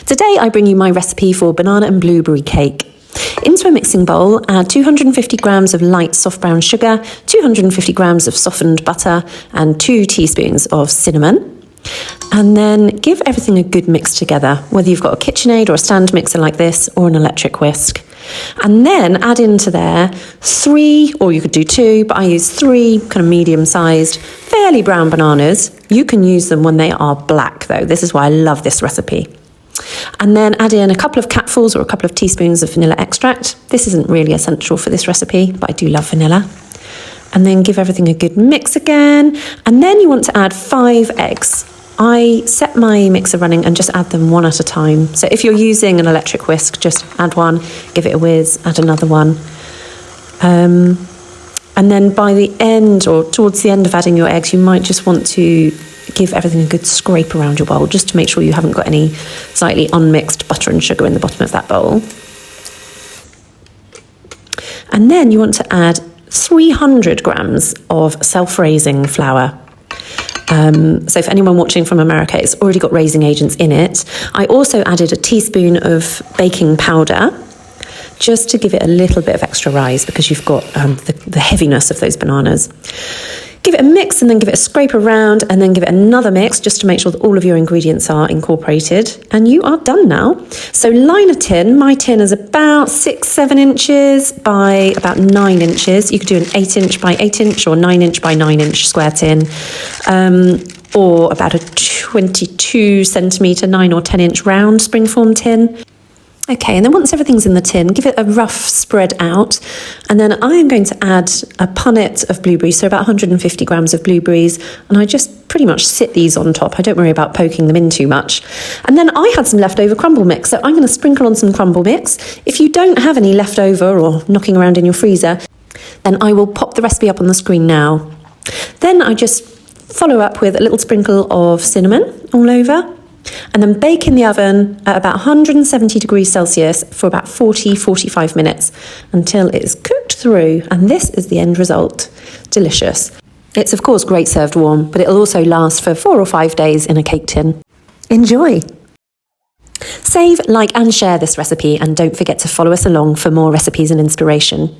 Today I bring you my recipe for banana and blueberry cake. Into a mixing bowl, add 250 grams of light soft brown sugar, 250 grams of softened butter, and 2 teaspoons of cinnamon. And then give everything a good mix together, whether you've got a KitchenAid or a stand mixer like this or an electric whisk. And then add into there 3, or you could do 2, but I use 3 kind of medium-sized, fairly brown bananas. You can use them when they are black though. This is why I love this recipe. And then add in a couple of capfuls or a couple of teaspoons of vanilla extract. This isn't really essential for this recipe, but I do love vanilla. And then give everything a good mix again. And then you want to add 5 eggs. I set my mixer running and just add them one at a time. So if you're using an electric whisk, just add one, give it a whiz, add another one. And then by the end or towards the end of adding your eggs, you might just want to give everything a good scrape around your bowl just to make sure you haven't got any slightly unmixed butter and sugar in the bottom of that bowl. And then you want to add 300 grams of self-raising flour. So for anyone watching from America, it's already got raising agents in it. I also added a teaspoon of baking powder just to give it a little bit of extra rise because you've got the heaviness of those bananas. Give it a mix and then give it a scrape around and then give it another mix just to make sure that all of your ingredients are incorporated. And you are done now. So line a tin. My tin is about 6-7 inches by about 9 inches. You could do an 8-inch by 8-inch or 9-inch by 9-inch square tin. Or about a 22 centimetre 9 or 10-inch round springform tin. Okay, and then once everything's in the tin, give it a rough spread out. And then I am going to add a punnet of blueberries, so about 150 grams of blueberries. And I just pretty much sit these on top. I don't worry about poking them in too much. And then I had some leftover crumble mix, so I'm going to sprinkle on some crumble mix. If you don't have any leftover or knocking around in your freezer, then I will pop the recipe up on the screen now. Then I just follow up with a little sprinkle of cinnamon all over. And then bake in the oven at about 170 degrees Celsius for about 40-45 minutes until it is cooked through. And this is the end result. Delicious. It's of course great served warm, but it'll also last for 4 or 5 days in a cake tin. Enjoy! Save, like and share this recipe, and don't forget to follow us along for more recipes and inspiration.